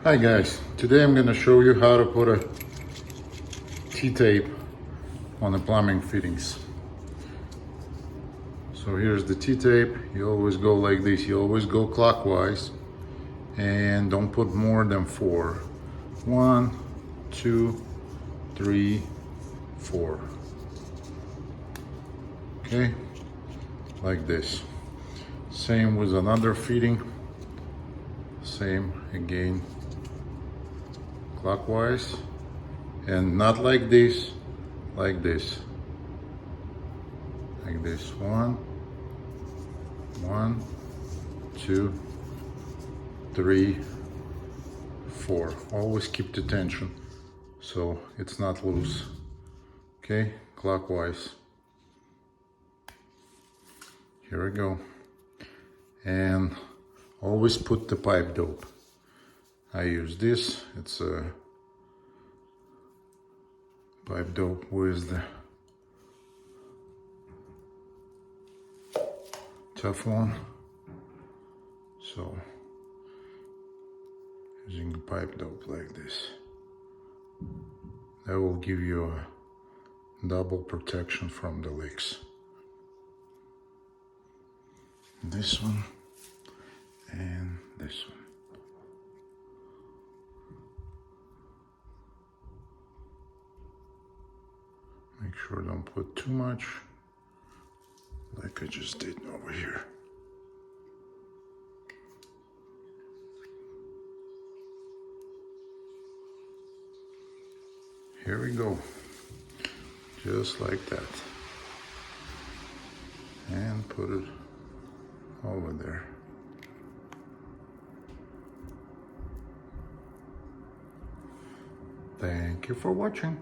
Hi guys, today I'm going to show you how to put a T-tape on the plumbing fittings. So here's the T-tape. You always go like this, you always go clockwise and don't put more than 4. 1, 2, 3, 4. Okay, like this. Same with another fitting. Same again, clockwise, and not like this, like this. Like this. 1, 2, 3, 4. Always keep the tension so it's not loose. Okay, clockwise. Here we go. And always put the pipe dope. I use this. It's a pipe dope with the Teflon. So using the pipe dope like this, that will give you a double protection from the leaks. This one and this one. Make sure don't put too much, like I just did over here. Here we go, just like that. And put it over there. Thank you for watching.